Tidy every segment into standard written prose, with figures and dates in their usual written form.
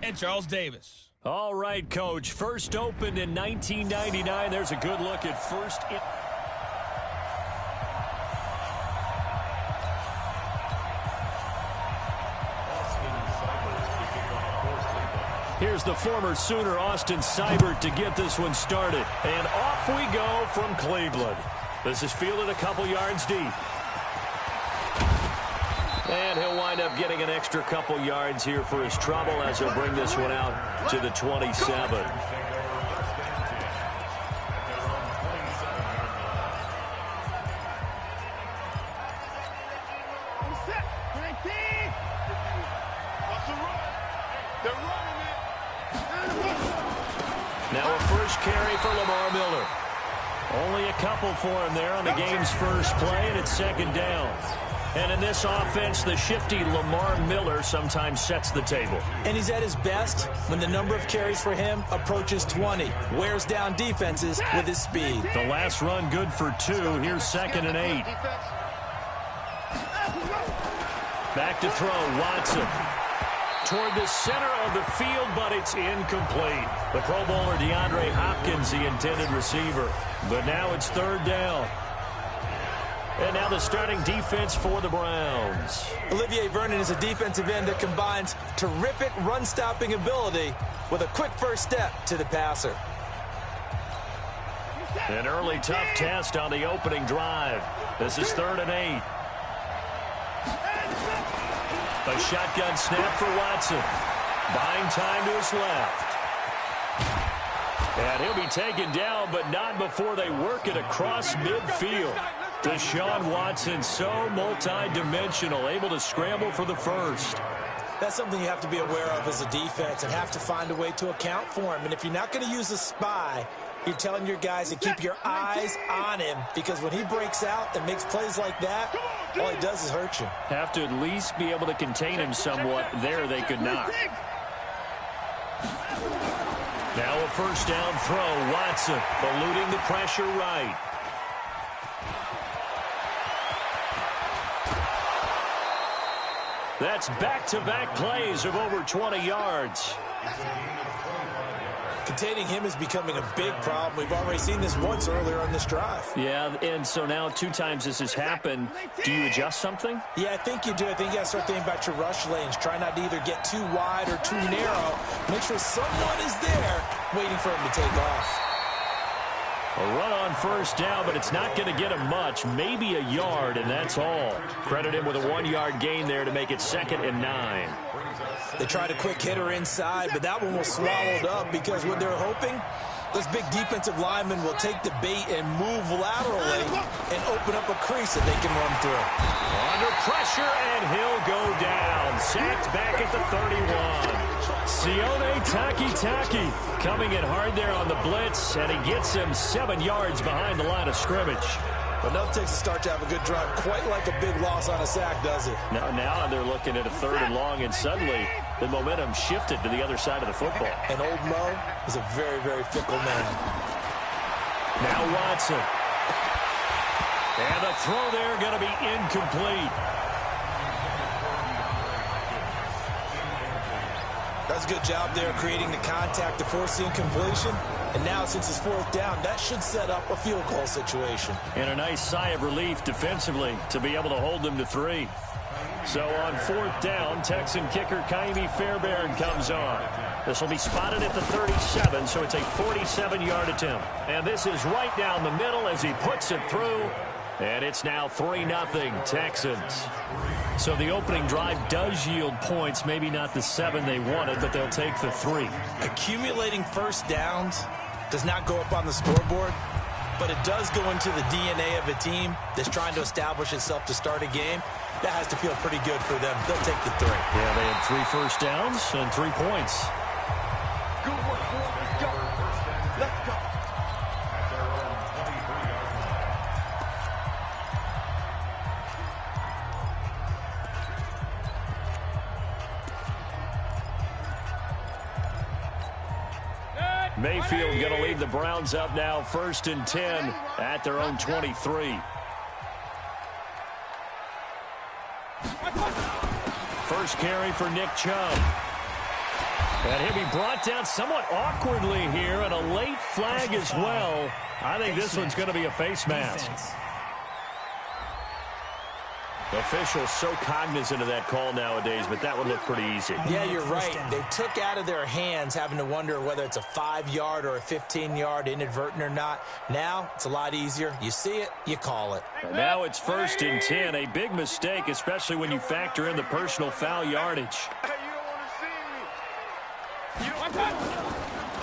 and Charles Davis. All right, Coach. First opened in 1999. There's a good look at first. Here's the former Sooner, Austin Seibert, to get this one started. And off we go from Cleveland. This is fielded a couple yards deep. And he'll wind up getting an extra couple yards here for his trouble as he'll bring this one out to the 27. Now a first carry for Lamar Miller. Only a couple for him there on the game's first play, and it's second down. And in this offense, the shifty Lamar Miller sometimes sets the table. And he's at his best when the number of carries for him approaches 20. Wears down defenses with his speed. The last run good for 2. Here's 2nd and 8. Back to throw, Watson. Toward the center of the field, but it's incomplete. The Pro Bowler DeAndre Hopkins, the intended receiver. But now it's 3rd down. And now the starting defense for the Browns. Olivier Vernon is a defensive end that combines terrific run-stopping ability with a quick first step to the passer. An early tough test on the opening drive. This is 3rd and 8. A shotgun snap for Watson. Buying time to his left. And he'll be taken down, but not before they work it across midfield. Deshaun Watson, so multi-dimensional, able to scramble for the first. That's something you have to be aware of as a defense and have to find a way to account for him. And if you're not going to use a spy, you're telling your guys to keep your eyes on him, because when he breaks out and makes plays like that, all he does is hurt you. Have to at least be able to contain him somewhat. There they could not. Now a first down throw. Watson eluding the pressure right. That's back-to-back plays of over 20 yards. Containing him is becoming a big problem. We've already seen this once earlier on this drive. Yeah, and so now 2 times this has happened. Do you adjust something? Yeah, I think you do. I think you got to start thinking about your rush lanes. Try not to either get too wide or too narrow. Make sure someone is there waiting for him to take off. A run on first down, but it's not going to get him much. Maybe a yard, and that's all. Credit him with a 1-yard gain there to make it 2nd and 9. They tried a quick hitter inside, but that one was swallowed up because what they're hoping, this big defensive lineman will take the bait and move laterally and open up a crease that they can run through. Under pressure, and he'll go down. Sacked back at the 31. Sione Takitaki coming in hard there on the blitz, and he gets him 7 yards behind the line of scrimmage. Enough takes a start to have a good drive. Quite like a big loss on a sack, does it? Now they're looking at a 3rd and long, and suddenly the momentum shifted to the other side of the football. And old Mo is a very, very fickle man. Now Watson. And the throw there going to be incomplete. That's a good job there creating the contact to force the incompletion. And now, since it's 4th down, that should set up a field goal situation. And a nice sigh of relief defensively to be able to hold them to 3. So on 4th down, Texan kicker Kaimi Fairbairn comes on. This will be spotted at the 37, so it's a 47-yard attempt. And this is right down the middle as he puts it through. And it's now 3-0 Texans. So the opening drive does yield points, maybe not the 7 they wanted, but they'll take the 3. Accumulating first downs does not go up on the scoreboard, but it does go into the DNA of a team that's trying to establish itself to start a game. That has to feel pretty good for them. They'll take the 3. Yeah, they had 3 first downs and 3 points. Good work, boys. Let's go. Let's go. Mayfield going to lead the Browns up now, 1st and 10 at their own 23. First carry for Nick Chubb. And he'll be brought down somewhat awkwardly here, and a late flag as well. I think this one's going to be a face mask. Officials so cognizant of that call nowadays, but that would look pretty easy. Yeah, you're right. They took out of their hands having to wonder whether it's a 5-yard or a 15-yard, inadvertent or not. Now, it's a lot easier. You see it, you call it. And now it's 1st and 10. A big mistake, especially when you factor in the personal foul yardage.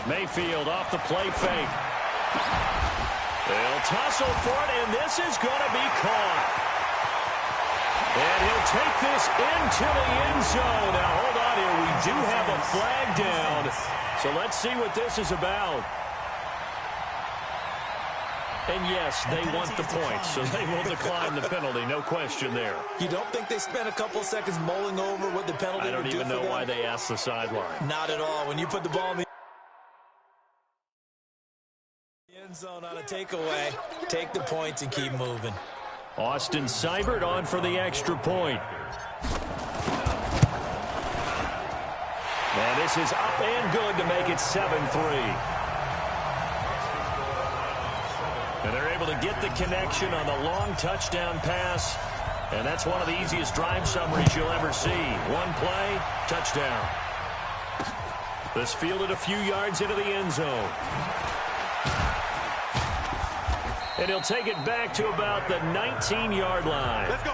Mayfield off the play fake. They'll tussle for it, and this is going to be caught. And he'll take this into the end zone. Now, hold on here. We do have a flag down. So let's see what this is about. And, yes, they want the points, so they will decline the penalty. No question there. You don't think they spent a couple seconds mulling over what the penalty would do for them? I don't even know why they asked the sideline. Not at all. When you put the ball in the end zone on a takeaway, take the points and keep moving. Austin Seibert on for the extra point. And this is up and good to make it 7-3. And they're able to get the connection on the long touchdown pass. And that's one of the easiest drive summaries you'll ever see. One play, touchdown. This fielded a few yards into the end zone. And he'll take it back to about the 19-yard line. Let's go.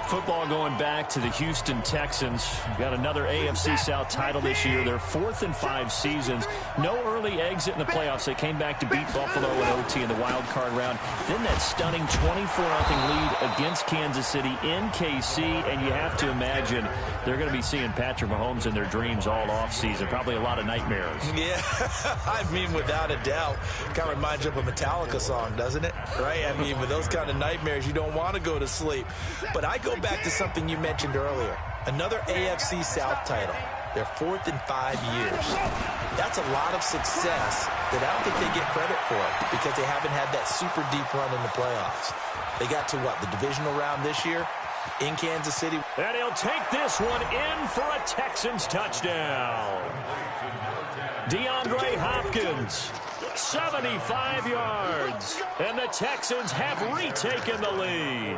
Football going back to the Houston Texans. Got another AFC South title this year. Their 4th in 5 seasons. No early exit in the playoffs. They came back to beat Buffalo in OT in the wild card round. Then that stunning 24-0 lead against Kansas City in KC. And you have to imagine they're going to be seeing Patrick Mahomes in their dreams all offseason. Probably a lot of nightmares. Yeah, I mean, without a doubt. Kind of reminds you of a Metallica song, doesn't it? Right? I mean, with those kind of nightmares, you don't want to go to sleep. But I go back to something you mentioned earlier. Another AFC South title. Their 4th in 5 years. That's a lot of success that I don't think they get credit for because they haven't had that super deep run in the playoffs. They got to, what, the divisional round this year in Kansas City. And he'll take this one in for a Texans touchdown. DeAndre Hopkins, 75 yards. And the Texans have retaken the lead.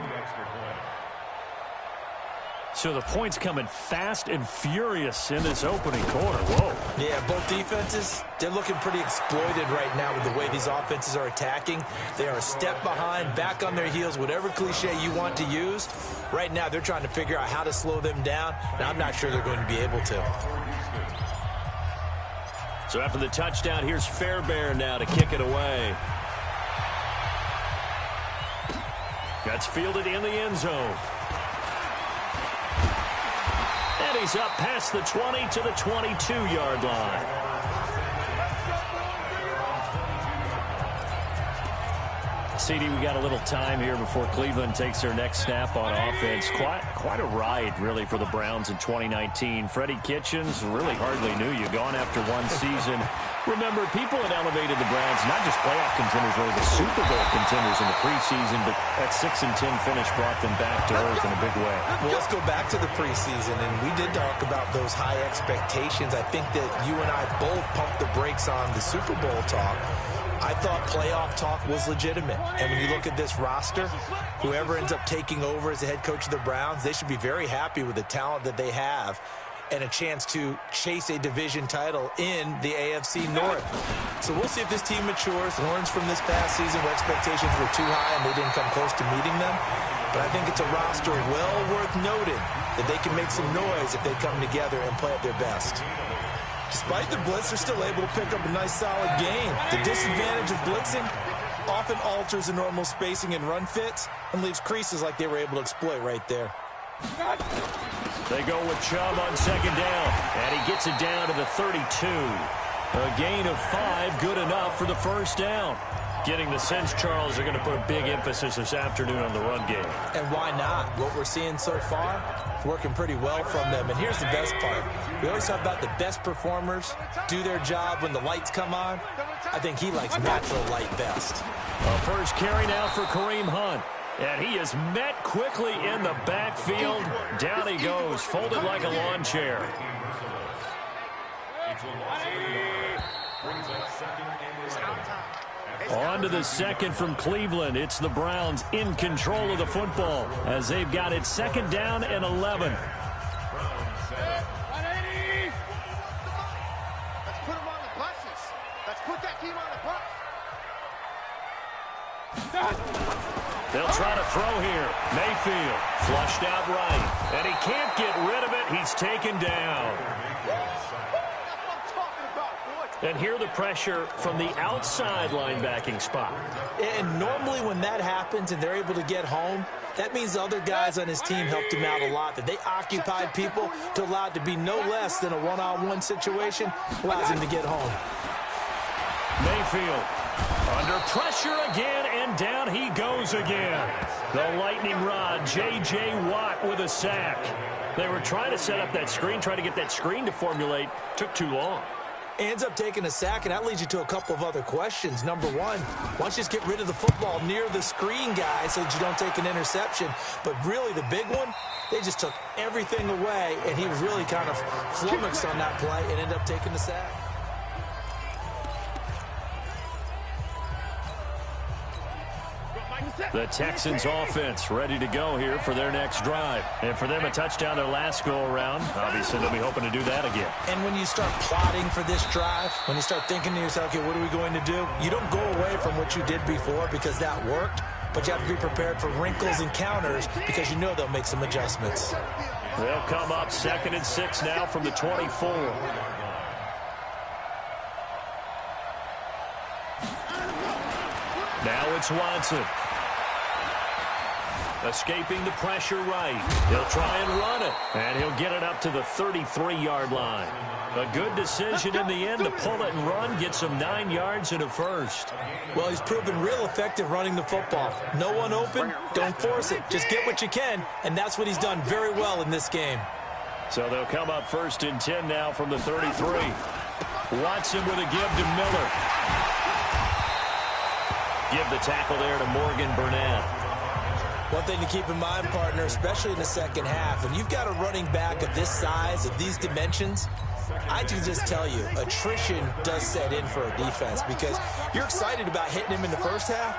So the points coming fast and furious in this opening quarter. Whoa. Yeah, both defenses, they're looking pretty exploited right now with the way these offenses are attacking. They are a step behind, back on their heels, whatever cliche you want to use. Right now, they're trying to figure out how to slow them down, and I'm not sure they're going to be able to. So after the touchdown, here's Fairbairn now to kick it away. That's fielded in the end zone. And he's up past the 20 to the 22-yard line. CD, we got a little time here before Cleveland takes their next snap on offense. Quite a ride, really, for the Browns in 2019. Freddie Kitchens really hardly knew you. Gone after one season. Remember, people had elevated the Browns, not just playoff contenders, really the Super Bowl contenders in the preseason, but that 6-10 finish brought them back to earth in a big way. Well, let's go back to the preseason, and we did talk about those high expectations. I think that you and I both pumped the brakes on the Super Bowl talk. I thought playoff talk was legitimate. And when you look at this roster, whoever ends up taking over as the head coach of the Browns, they should be very happy with the talent that they have and a chance to chase a division title in the AFC North. So we'll see if this team matures, learns from this past season where expectations were too high and they didn't come close to meeting them. But I think it's a roster well worth noting that they can make some noise if they come together and play at their best. Despite the blitz, they're still able to pick up a nice, solid gain. The disadvantage of blitzing often alters the normal spacing and run fits and leaves creases like they were able to exploit right there. They go with Chubb on second down, and he gets it down to the 32. A gain of 5, good enough for the first down. Getting the sense, Charles, they're going to put a big emphasis this afternoon on the run game. And why not? What we're seeing so far, working pretty well from them. And here's the best part. We always talk about the best performers do their job when the lights come on. I think he likes natural light best. A first carry now for Kareem Hunt. And he is met quickly in the backfield. Down he goes, folded like a lawn chair. On to the second from Cleveland. It's the Browns in control of the football as they've got it second down and 11. Let's put them on the buses. Let's put that team on the bus. They'll try to throw here. Mayfield flushed out right. And he can't get rid of it. He's taken down. And here the pressure from the outside linebacking spot. And normally when that happens and they're able to get home, that means the other guys on his team helped him out a lot. That they occupied people to allow it to be no less than a one-on-one situation allows him to get home. Mayfield under pressure again, and down he goes again. The lightning rod, J.J. Watt with a sack. They were trying to set up that screen, trying to get that screen to formulate. Took too long. Ends up taking a sack, and that leads you to a couple of other questions. Number one, why don't you just get rid of the football near the screen guy so that you don't take an interception? But really the big one, they just took everything away, and he was really kind of flummoxed on that play and ended up taking the sack. The Texans offense ready to go here for their next drive. And for them, a touchdown their last go-around. Obviously, they'll be hoping to do that again. And when you start plotting for this drive, when you start thinking to yourself, okay, what are we going to do? You don't go away from what you did before because that worked, but you have to be prepared for wrinkles and counters because you know they'll make some adjustments. They'll come up 2nd and 6 now from the 24. Now it's Watson. Escaping the pressure right. He'll try and run it. And he'll get it up to the 33-yard line. A good decision in the end to pull it and run. Get some 9 yards and a first. Well, he's proven real effective running the football. No one open, don't force it. Just get what you can, and that's what he's done very well in this game. So they'll come up 1st and 10 now from the 33. Watson with a give to Miller. Give the tackle there to Morgan Burnett. One thing to keep in mind, partner, especially in the second half, when you've got a running back of this size, of these dimensions, I can just tell you, attrition does set in for a defense because you're excited about hitting him in the first half.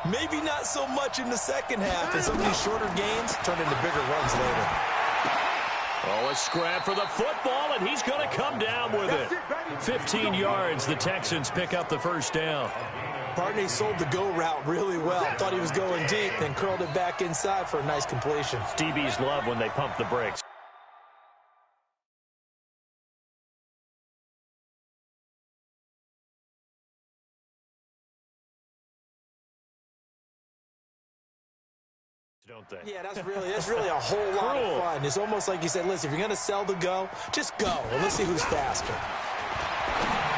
Maybe not so much in the second half, and some of these shorter gains turn into bigger runs later. Oh, a scrap for the football, and he's going to come down with it. 15 yards, the Texans pick up the first down. Partner, he sold the go route really well. Thought he was going deep, then curled it back inside for a nice completion. DBs love when they pump the brakes. Don't they? Yeah, that's really a whole lot of fun. It's almost like you said, listen, if you're going to sell the go, just go. And let's see who's faster.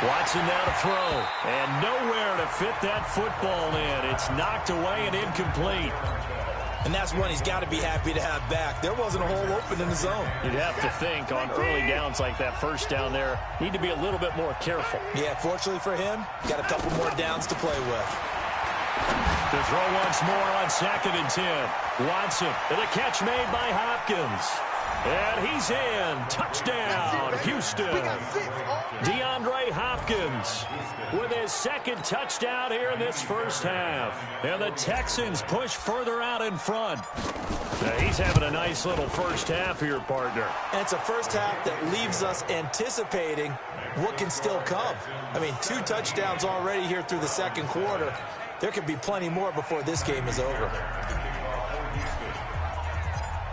Watson now to throw, and nowhere to fit that football in. It's knocked away and incomplete. And that's one he's got to be happy to have back. There wasn't a hole open in the zone. You'd have to think on early downs like that first down there, need to be a little bit more careful. Yeah, fortunately for him, got a couple more downs to play with. To throw once more on 2nd and 10. Watson, and a catch made by Hopkins. And he's in. Touchdown, Houston. DeAndre Hopkins with his 2nd touchdown here in this first half. And the Texans push further out in front. Now he's having a nice little first half here, partner. And it's a first half that leaves us anticipating what can still come. I mean, 2 touchdowns already here through the second quarter. There could be plenty more before this game is over.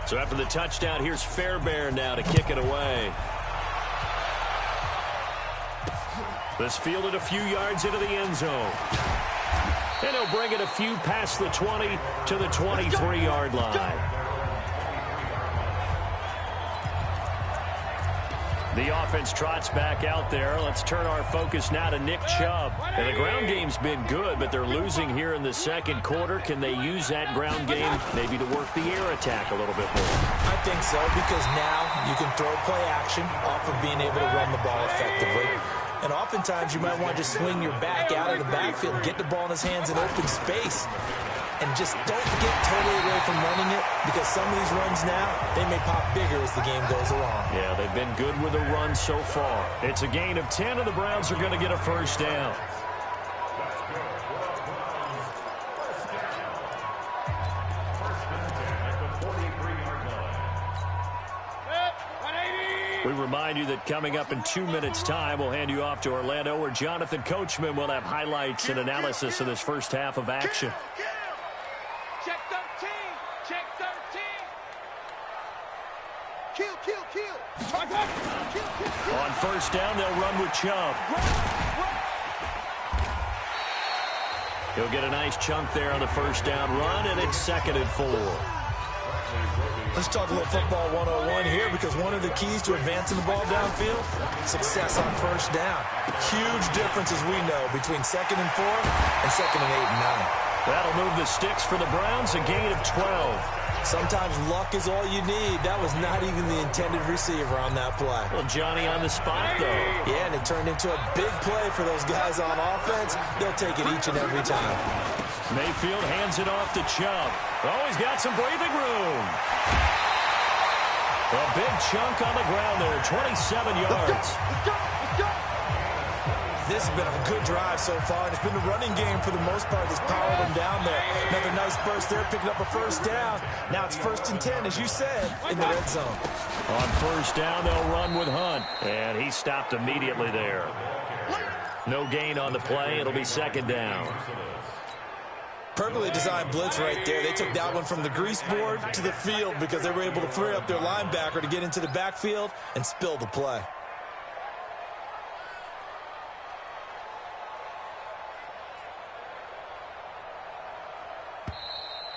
So after the touchdown, here's Fairbairn now to kick it away. This fielded a few yards into the end zone. And he'll bring it a few past the 20 to the 23-yard line. The offense trots back out there. Let's turn our focus now to Nick Chubb. And the ground game's been good, but they're losing here in the second quarter. Can they use that ground game maybe to work the air attack a little bit more? I think so, because now you can throw play action off of being able to run the ball effectively. And oftentimes you might want to just swing your back out of the backfield, get the ball in his hands in open space. and just don't get totally away from running it, because some of these runs now, they may pop bigger as the game goes along. Yeah, they've been good with a run so far. It's a gain of 10, and the Browns are going to get a first down. We remind you that coming up in 2 minutes' time, we'll hand you off to Orlando, where Jonathan Coachman will have highlights and analysis of this first half of action. Check 13. Check 13. Kill. On first down, they'll run with Chubb. He'll get a nice chunk there on the first down run, and it's 2nd and 4. Let's talk a little football 101 here, because one of the keys to advancing the ball downfield, success on first down. Huge difference, as we know, between 2nd and 4 and 2nd and 8 and 9. That'll move the sticks for the Browns, a gain of 12. Sometimes luck is all you need. That was not even the intended receiver on that play. Well, Johnny on the spot, though. Yeah, and it turned into a big play for those guys on offense. They'll take it each and every time. Mayfield hands it off to Chubb. Oh, he's got some breathing room. A big chunk on the ground there, 27 yards. Let's go. This has been a good drive so far, and it's been a running game for the most part that's powered them down there. Another nice burst there, picking up a first down. Now it's 1st and 10, as you said, in the red zone. On first down, they'll run with Hunt, and he stopped immediately there. No gain on the play. It'll be 2nd down. Perfectly designed blitz right there. They took that one from the grease board to the field because they were able to free up their linebacker to get into the backfield and spill the play.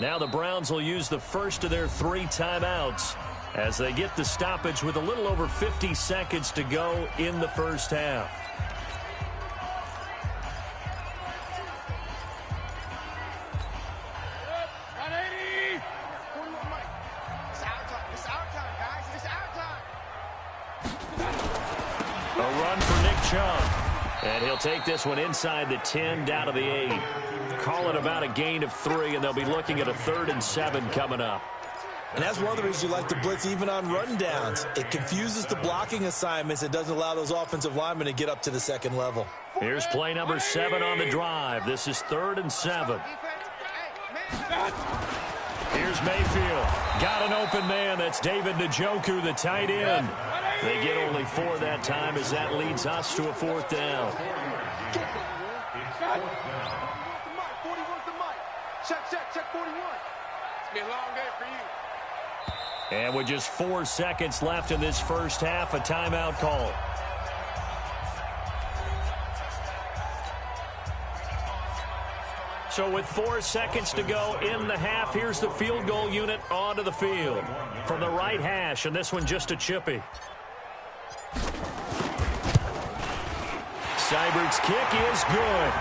Now the Browns will use the first of their 3 timeouts as they get the stoppage with a little over 50 seconds to go in the first half. A run for Nick Chubb. And he'll take this one inside the 10, down to the 8. Call it about a gain of 3, and they'll be looking at a 3rd and 7 coming up. And that's one of the reasons you like to blitz even on run downs. It confuses the blocking assignments. It doesn't allow those offensive linemen to get up to the 2nd level. Here's play number 7 on the drive. This is 3rd and 7. Here's Mayfield. Got an open man. That's David Njoku, the tight end. They get only 4 that time, as that leads us to a 4th down. Check 41. It's been a long day for you. And with just 4 seconds left in this first half, a timeout call. So with 4 seconds to go in the half, here's the field goal unit onto the field. From the right hash, and this one just a chippy. Seibert's kick is good.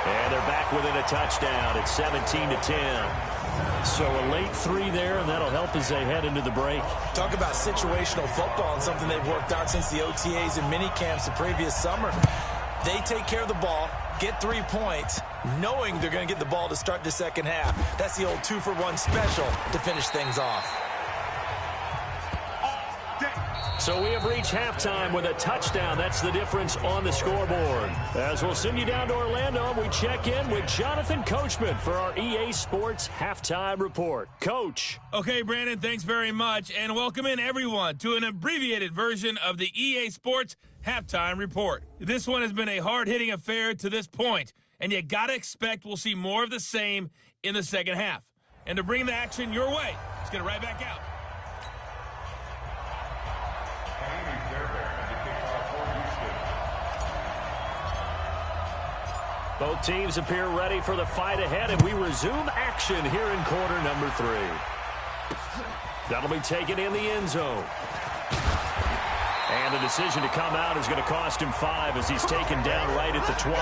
And they're back within a touchdown. It's 17-10. So a late 3 there, and that'll help as they head into the break. Talk about situational football and something they've worked on since the OTAs and mini camps the previous summer. They take care of the ball, get 3 points, knowing they're going to get the ball to start the second half. That's the old 2-for-1 special to finish things off. So we have reached halftime with a touchdown. That's the difference on the scoreboard. As we'll send you down to Orlando, we check in with Jonathan Coachman for our EA Sports Halftime Report. Coach. Okay, Brandon, thanks very much. And welcome in, everyone, to an abbreviated version of the EA Sports Halftime Report. This one has been a hard-hitting affair to this point, and you got to expect we'll see more of the same in the second half. And to bring the action your way, let's get it right back out. Both teams appear ready for the fight ahead, and we resume action here in quarter number 3. That'll be taken in the end zone. And the decision to come out is going to cost him 5 as he's taken down right at the 20.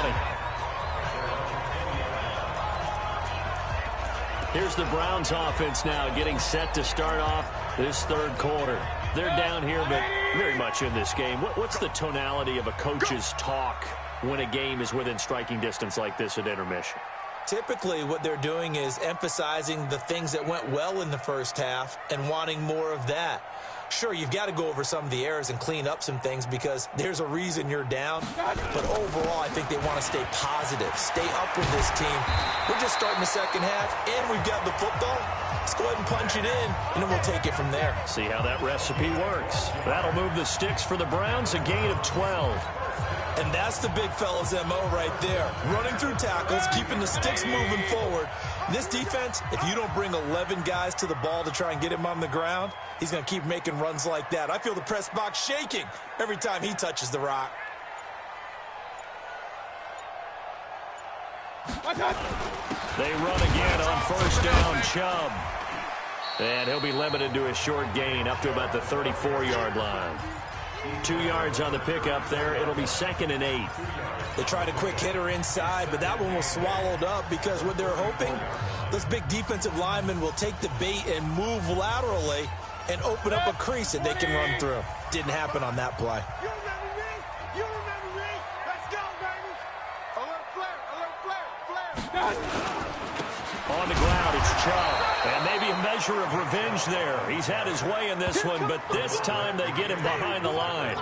Here's the Browns offense now getting set to start off this third quarter. They're down here, but very much in this game. What's the tonality of a coach's talk when a game is within striking distance like this at intermission? Typically, what they're doing is emphasizing the things that went well in the first half and wanting more of that. Sure, you've got to go over some of the errors and clean up some things because there's a reason you're down. But overall, I think they want to stay positive, stay up with this team. We're just starting the second half, and we've got the football. Let's go ahead and punch it in, and then we'll take it from there. See how that recipe works. That'll move the sticks for the Browns, a gain of 12. And that's the big fella's MO right there. Running through tackles, keeping the sticks moving forward. This defense, if you don't bring 11 guys to the ball to try and get him on the ground, he's going to keep making runs like that. I feel the press box shaking every time he touches the rock. They run again on first down, Chubb. And he'll be limited to a short gain up to about the 34-yard line. 2 yards on the pickup there. It'll be 2nd and 8. They tried a quick hitter inside, but that one was swallowed up because what they're hoping, those big defensive linemen will take the bait and move laterally and open up a crease that they can run through. Didn't happen on that play. You remember me? You remember me? Let's go, baby. Alert flare, alert flare. On the ground, it's Chubb. And maybe a measure of revenge there. He's had his way in this one, but this time they get him behind the line.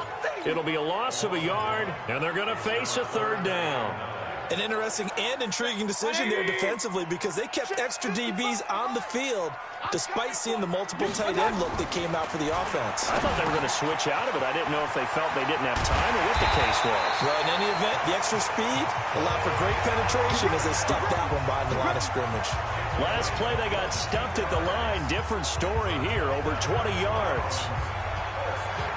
It'll be a loss of a yard, and they're going to face a 3rd down. An interesting and intriguing decision there defensively because they kept extra DBs on the field despite seeing the multiple tight end look that came out for the offense. I thought they were going to switch out of it. I didn't know if they felt they didn't have time or what the case was. Well, in any event, the extra speed allowed for great penetration as they stuffed that one behind the line of scrimmage. Last play, they got stuffed at the line. Different story here, over 20 yards.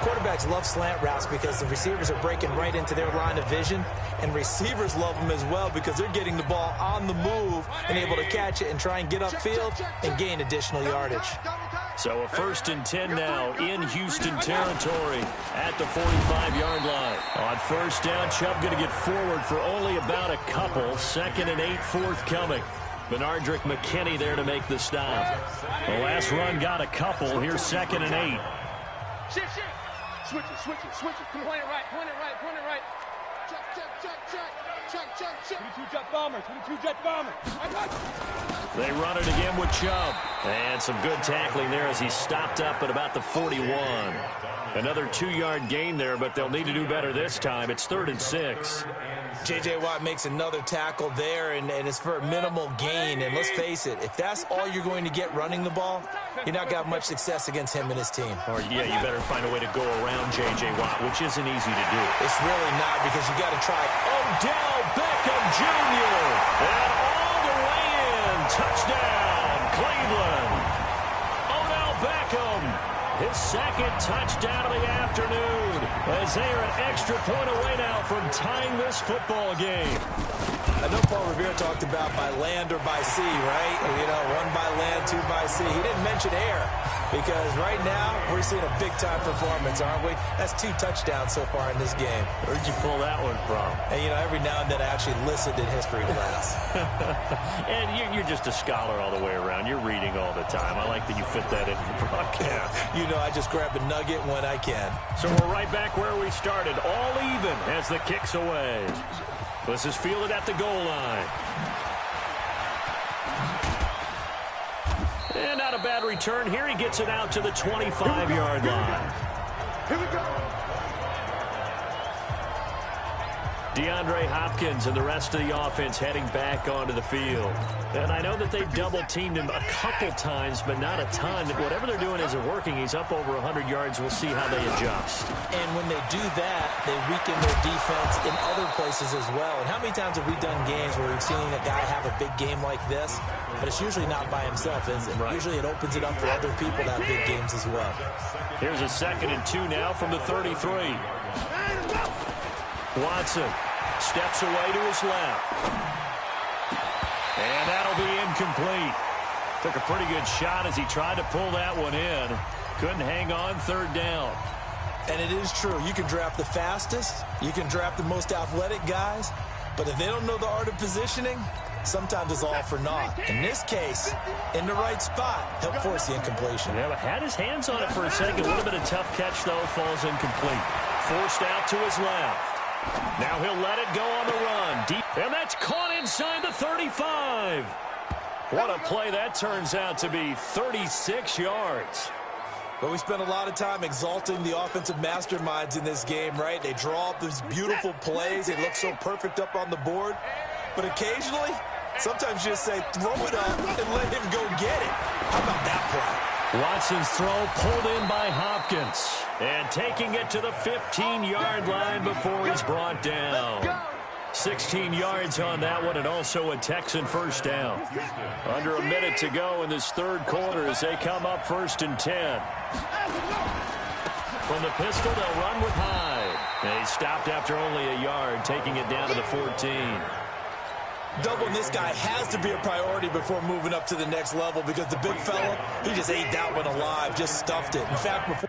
Quarterbacks love slant routes because the receivers are breaking right into their line of vision, and receivers love them as well because they're getting the ball on the move and able to catch it and try and get upfield and gain additional yardage. So a 1st and 10 now in Houston territory at the 45-yard line. On first down, Chubb going to get forward for only about a couple. 2nd and 8 forthcoming. Benardrick McKinney there to make the stop. The last run got a couple. Here's 2nd and 8. Shift. Switch it. Come on, point it right. Check. 22 jet bomber. They run it again with Chubb. And some good tackling there as he stopped up at about the 41. Another 2-yard gain there, but they'll need to do better this time. It's 3rd and 6. J.J. Watt makes another tackle there, and it's for a minimal gain. And let's face it, if that's all you're going to get running the ball, you're not got much success against him and his team. Or, yeah, you better find a way to go around J.J. Watt, which isn't easy to do. It's really not because you got to try. Odell Beckham Jr. And all the way in. Touchdown, Cleveland. Odell Beckham. His 2nd touchdown of the afternoon as they are an extra point away now from tying this football game. I know Paul Revere talked about by land or by sea, right? You know, 1 by land, 2 by sea. He didn't mention air because right now we're seeing a big-time performance, aren't we? That's 2 touchdowns so far in this game. Where'd you pull that one from? And, you know, every now and then I actually listened in history class. And you're just a scholar all the way around. You're reading all the time. I like that you fit that into the broadcast. You know, I just grab a nugget when I can. So we're right back where we started, all even as the kick's away. This is fielded at the goal line. And not a bad return here. He gets it out to the 25-yard line. Here we go. DeAndre Hopkins and the rest of the offense heading back onto the field. And I know that they've double-teamed him a couple times, but not a ton. Whatever they're doing isn't working. He's up over 100 yards. We'll see how they adjust. And when they do that, they weaken their defense in other places as well. And how many times have we done games where we've seen a guy have a big game like this, but it's usually not by himself, is it? Right. Usually it opens it up for other people to have big games as well. Here's a 2nd and 2 now from the 33. Watson steps away to his left. And that'll be incomplete. Took a pretty good shot as he tried to pull that one in. Couldn't hang on 3rd down. And it is true. You can draft the fastest. You can draft the most athletic guys. But if they don't know the art of positioning, sometimes it's all for naught. In this case, in the right spot, helped force the incompletion. Yeah, but had his hands on it for a second. A little bit of tough catch, though, falls incomplete. Forced out to his left. Now he'll let it go on the run. Deep, and that's caught inside the 35. What a play that turns out to be, 36 yards. But we spend a lot of time exalting the offensive masterminds in this game, right? They draw up these beautiful plays. They look so perfect up on the board. But occasionally, sometimes you just say, throw it up and let him go get it. How about that play? Watson's throw pulled in by Hopkins. And taking it to the 15-yard line before he's brought down. 16 yards on that one, and also a Texan first down. Under a minute to go in this third quarter as they come up 1st and 10. From the pistol, they'll run with Hyde. And he stopped after only a yard, taking it down to the 14. Doubling this guy has to be a priority before moving up to the next level because the big fella, he just ate that one alive, just stuffed it. In fact, before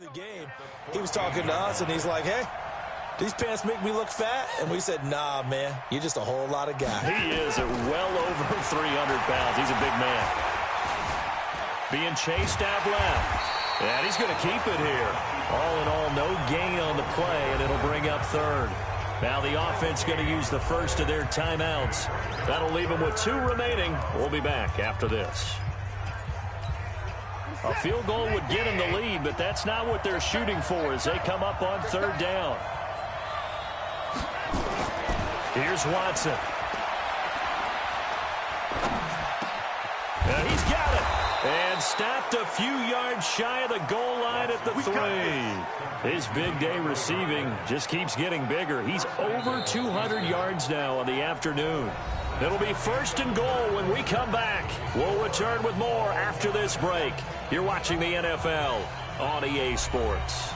the game, he was talking to us, and he's like, hey, these pants make me look fat? And we said, nah, man, you're just a whole lot of guy. He is at well over 300 pounds. He's a big man. Being chased out left. And he's going to keep it here. All in all, no gain on the play, and it'll bring up third. Now the offense going to use the first of their timeouts. That'll leave them with 2 remaining. We'll be back after this. A field goal would get them the lead, but that's not what they're shooting for as they come up on 3rd down. Here's Watson. And he's got it. And stopped a few yards shy of the goal line at the 3. His big day receiving just keeps getting bigger. He's over 200 yards now on the afternoon. It'll be 1st and goal when we come back. We'll return with more after this break. You're watching the NFL on EA Sports.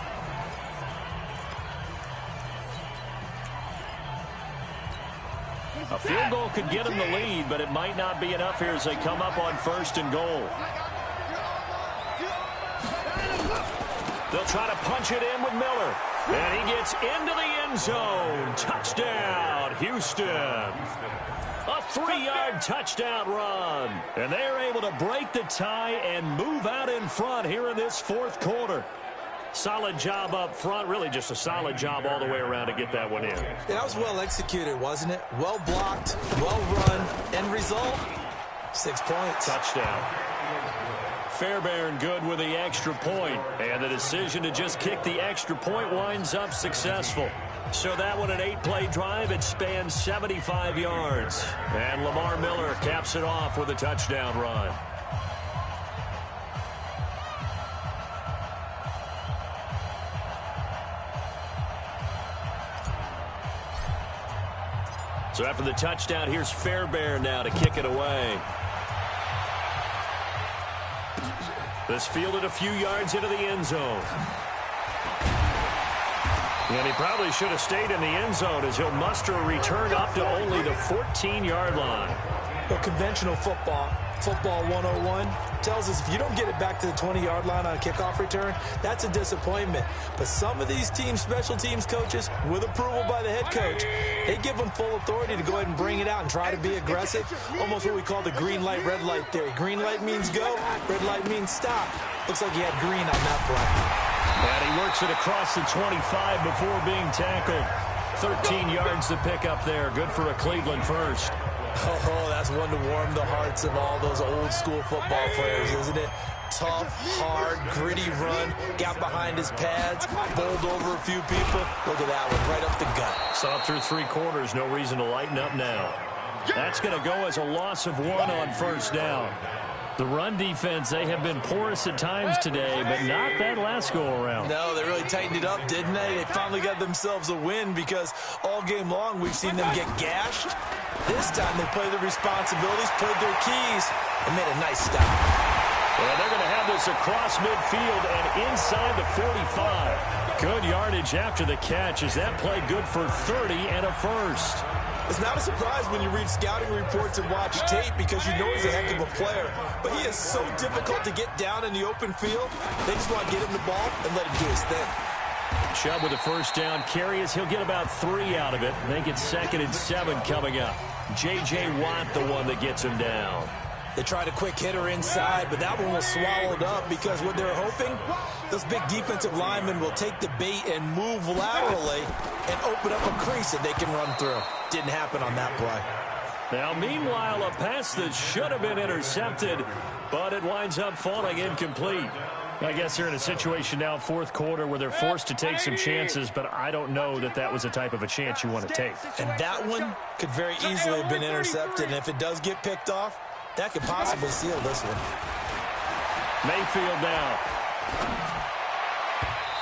A field goal could get them the lead, but it might not be enough here as they come up on 1st and goal. They'll try to punch it in with Miller. And he gets into the end zone. Touchdown, Houston. A 3-yard touchdown run. And they're able to break the tie and move out in front here in this 4th quarter. Solid job up front. Really just a solid job all the way around to get that one in. That was well executed, wasn't it? Well blocked, well run. End result, 6 points. Touchdown. Fairbairn good with the extra point. And the decision to just kick the extra point winds up successful. So that one, an 8-play drive, it spans 75 yards. And Lamar Miller caps it off with a touchdown run. So after the touchdown, here's Fairbairn now to kick it away. This fielded a few yards into the end zone. And he probably should have stayed in the end zone as he'll muster a return up to only the 14-yard line. Well, conventional football 101, tells us if you don't get it back to the 20-yard line on a kickoff return, that's a disappointment. But some of these teams, special teams coaches, with approval by the head coach, they give them full authority to go ahead and bring it out and try to be aggressive. Almost what we call the green light, red light theory. Green light means go, red light means stop. Looks like he had green on that play. And he works it across the 25 before being tackled. 13 yards to pick up there. Good for a Cleveland first. Oh, that's one to warm the hearts of all those old school football players, isn't it? Tough, hard, gritty run. Got behind his pads, bowled over a few people. Look at that one, right up the gut. Saw through 3 quarters. No reason to lighten up now. That's going to go as a loss of 1 on first down. The run defense, they have been porous at times today, but not that last go-around. No, they really tightened it up, didn't they? They finally got themselves a win because all game long we've seen them get gashed. This time they played their responsibilities, played their keys, and made a nice stop. Well, they're going to have this across midfield and inside the 45. Good yardage after the catch as that play good for 30 and a first. It's not a surprise when you read scouting reports and watch tape because you know he's a heck of a player. But he is so difficult to get down in the open field. They just want to get him the ball and let him do his thing. Chubb with a first down carry as he'll get about 3 out of it. Make it 2nd and 7 coming up. J.J. Watt the one that gets him down. They tried a quick hitter inside, but that one was swallowed up because what they're hoping, those big defensive linemen will take the bait and move laterally and open up a crease that they can run through. Didn't happen on that play. Now, meanwhile, a pass that should have been intercepted, but it winds up falling incomplete. I guess they're in a situation now, 4th quarter, where they're forced to take some chances, but I don't know that that was the type of a chance you want to take. And that one could very easily have been intercepted, and if it does get picked off, that could possibly seal this one. Mayfield now.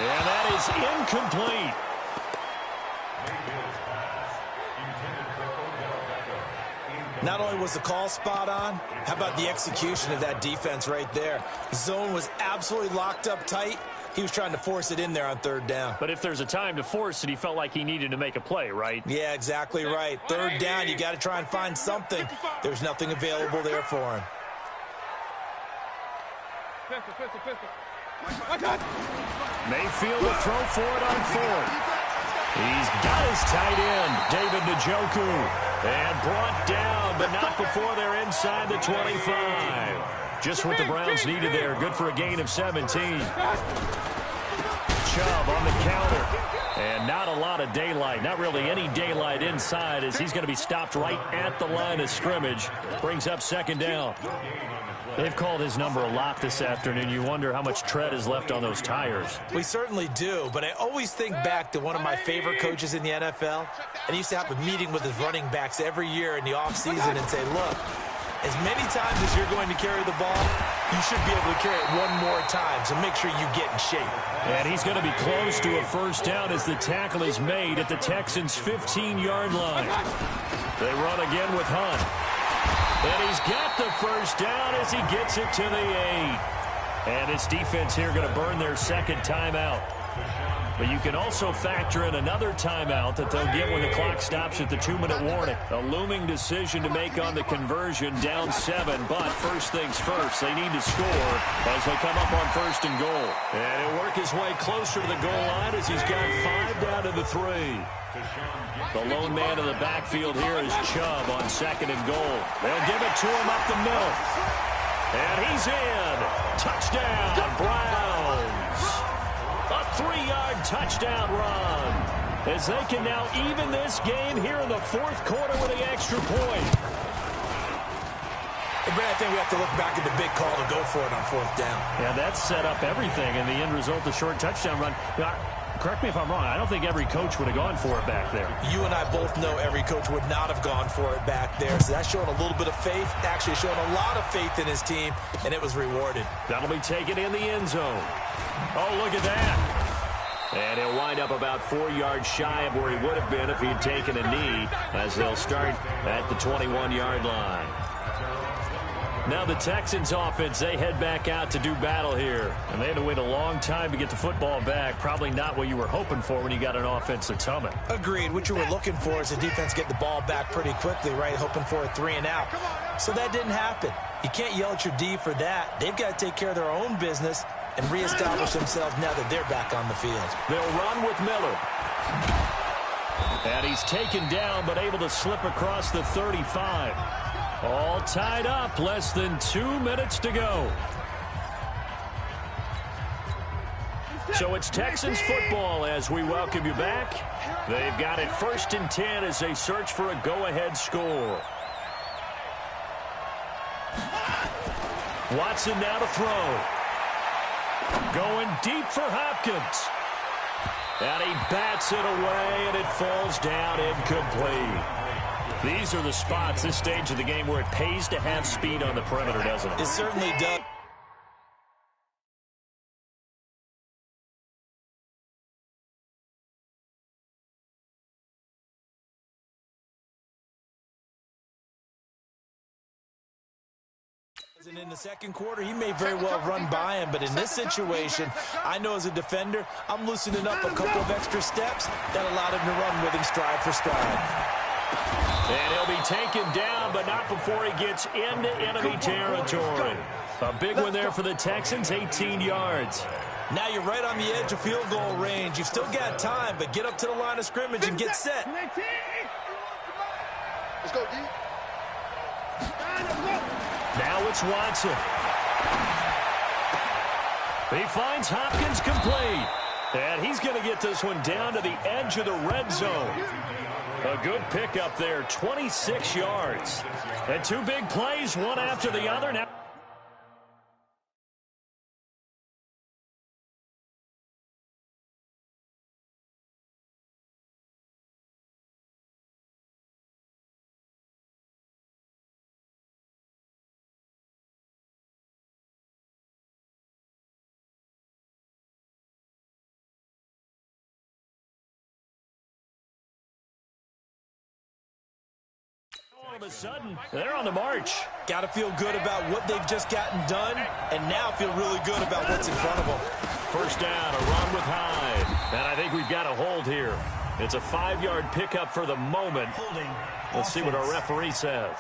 And that is incomplete. Not only was the call spot on, how about the execution of that defense right there? Zone was absolutely locked up tight. He was trying to force it in there on 3rd down. But if there's a time to force it, he felt like he needed to make a play, right? Yeah, exactly right. 3rd down, you got to try and find something. There's nothing available there for him. Mayfield will throw for it on 4th. He's got his tight end, David Njoku. And brought down, but not before they're inside the 25. Just what the Browns needed there. Good for a gain of 17. Chubb on the counter. And not a lot of daylight. Not really any daylight inside as he's going to be stopped right at the line of scrimmage. Brings up 2nd down. They've called his number a lot this afternoon. You wonder how much tread is left on those tires. We certainly do, but I always think back to one of my favorite coaches in the NFL. And he used to have a meeting with his running backs every year in the offseason and say, look, as many times as you're going to carry the ball, you should be able to carry it one more time, so make sure you get in shape. And he's going to be close to a first down as the tackle is made at the Texans' 15-yard line. They run again with Hunt. And he's got the first down as he gets it to the 8. And his defense here going to burn their 2nd timeout. But you can also factor in another timeout that they'll get when the clock stops at the 2-minute warning. A looming decision to make on the conversion, down 7. But first things first, they need to score as they come up on 1st and goal. And he'll work his way closer to the goal line as he's got 5 down to the 3. The lone man in the backfield here is Chubb on 2nd and goal. They'll give it to him up the middle. And he's in. Touchdown, Browns. A 3-yard touchdown run, as they can now even this game here in the fourth quarter with the extra point. And Brad, I think we have to look back at the big call to go for it on fourth down. Yeah, that set up everything, and the end result, the short touchdown run. Now, correct me if I'm wrong, I don't think every coach would have gone for it back there. You and I both know every coach would not have gone for it back there. So that's showing a little bit of faith, actually showing a lot of faith in his team, and it was rewarded. That'll be taken in the end zone. Oh, look at that. And he'll wind up about 4 yards shy of where he would have been if he'd taken a knee, as they'll start at the 21-yard line. Now the Texans offense, they head back out to do battle here. And they had to wait a long time to get the football back. Probably not what you were hoping for when you got an offense that's humming. Agreed. What you were looking for is the defense get the ball back pretty quickly, right? Hoping for a 3 and out. So that didn't happen. You can't yell at your D for that. They've got to take care of their own business and reestablish themselves now that they're back on the field. They'll run with Miller. And he's taken down, but able to slip across the 35. All tied up, less than 2 minutes to go. So it's Texans football as we welcome you back. They've got it 1st and 10 as they search for a go-ahead score. Watson now to throw. Going deep for Hopkins. And he bats it away, and it falls down incomplete. These are the spots, this stage of the game, where it pays to have speed on the perimeter, doesn't it? It certainly does. And in the second quarter, he may very well run by him, but in this situation, I know as a defender, I'm loosening up a couple of extra steps that allowed him to run with him stride for stride. And he'll be taken down, but not before he gets into enemy territory. A big one there for the Texans, 18 yards. Now you're right on the edge of field goal range. You've still got time, but get up to the line of scrimmage and get set. Let's go, D. Now it's Watson. He finds Hopkins complete. And he's going to get this one down to the edge of the red zone. A good pickup there, 26 yards. And 2 big plays, one after the other. Now all of a sudden, they're on the march. Got to feel good about what they've just gotten done, and now feel really good about what's in front of them. First down, a run with Hyde. And I think we've got a hold here. It's a 5-yard pickup for the moment. Let's see what our referee says.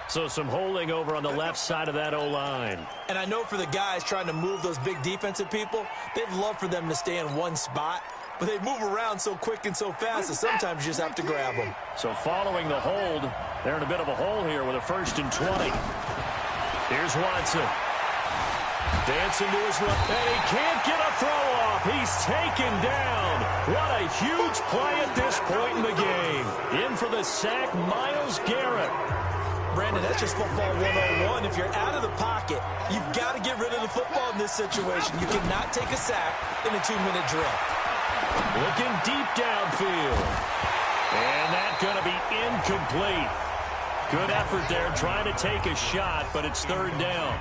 So some holding over on the left side of that O-line. And I know for the guys trying to move those big defensive people, they'd love for them to stay in one spot. But they move around so quick and so fast that sometimes you just have to grab them. So following the hold, they're in a bit of a hole here with a 1st and 20. Here's Watson. Dancing to his left, and he can't get a throw off. He's taken down. What a huge play at this point in the game. In for the sack, Myles Garrett. Brandon, that's just football 101. If you're out of the pocket, you've got to get rid of the football in this situation. You cannot take a sack in a 2-minute drill. Looking deep downfield. And that's going to be incomplete. Good effort there trying to take a shot, but it's 3rd down.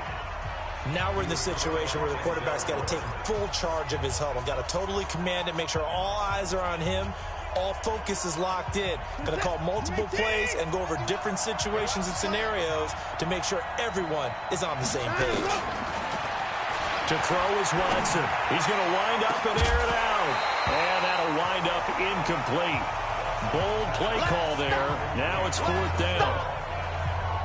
Now we're in the situation where the quarterback's got to take full charge of his huddle. Got to totally command it, make sure all eyes are on him. All focus is locked in. Going to call multiple plays and go over different situations and scenarios to make sure everyone is on the same page. To throw is Watson. He's going to wind up and air it out. And that'll wind up incomplete. Bold play call there. Now it's 4th down.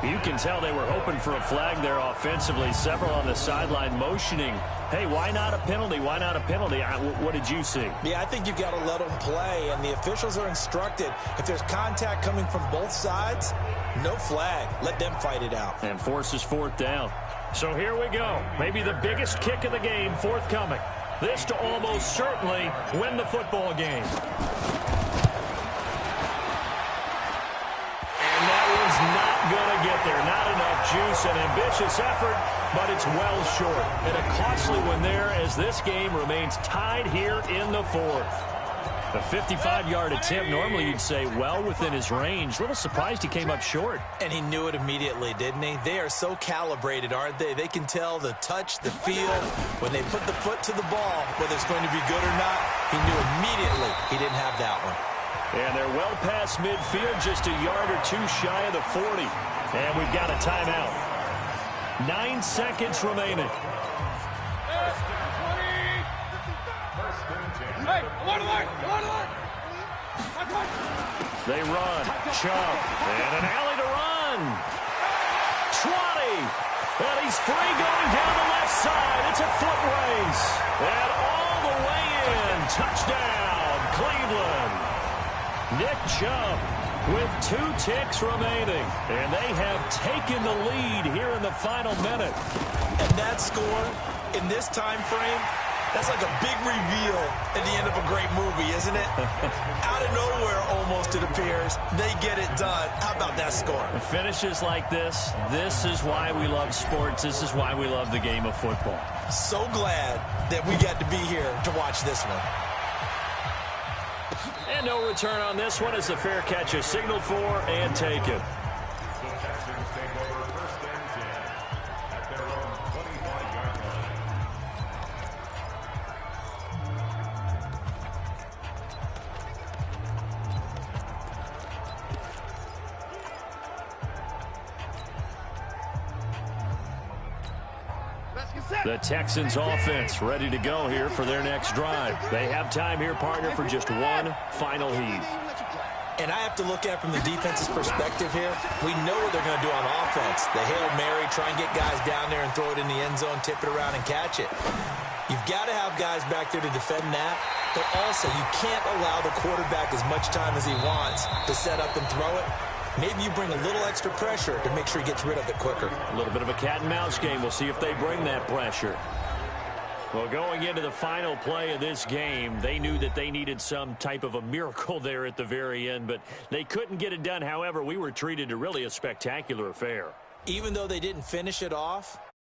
You can tell they were hoping for a flag there offensively. Several on the sideline motioning. Hey, why not a penalty? Why not a penalty? What did you see? Yeah, I think you've got to let them play, and the officials are instructed. If there's contact coming from both sides, no flag. Let them fight it out. And forces 4th down. So here we go. Maybe the biggest kick of the game forthcoming. This to almost certainly win the football game. And that one's not going to get there. Not enough juice. An ambitious effort, but it's well short. And a costly one there as this game remains tied here in the fourth. A 55-yard attempt, normally you'd say well within his range. A little surprised he came up short. And he knew it immediately, didn't he? They are so calibrated, aren't they? They can tell the touch, the feel. When they put the foot to the ball, whether it's going to be good or not, he knew immediately he didn't have that one. And they're well past midfield, just a yard or two shy of the 40. And we've got a timeout. 9 seconds remaining. They run. Chubb. And an alley to run. 20. And he's free going down the left side. It's a foot race. And all the way in. Touchdown, Cleveland. Nick Chubb with 2 ticks remaining. And they have taken the lead here in the final minute. And that score in this time frame, that's like a big reveal at the end of a great movie, isn't it? Out of nowhere, almost, it appears. They get it done. How about that score? Finishes like this is why we love sports. This is why we love the game of football. So glad that we got to be here to watch this one. And no return on this one as the fair catch is signaled for and taken. The Texans offense ready to go here for their next drive. They have time here, partner, for just one final heave. And I have to look at it from the defense's perspective here. We know what they're going to do on offense. The Hail Mary, try and get guys down there and throw it in the end zone, tip it around and catch it. You've got to have guys back there to defend that, but also you can't allow the quarterback as much time as he wants to set up and throw it. Maybe you bring a little extra pressure to make sure he gets rid of it quicker. A little bit of a cat and mouse game. We'll see if they bring that pressure. Well, going into the final play of this game, they knew that they needed some type of a miracle there at the very end, but they couldn't get it done. However, we were treated to really a spectacular affair. Even though they didn't finish it off,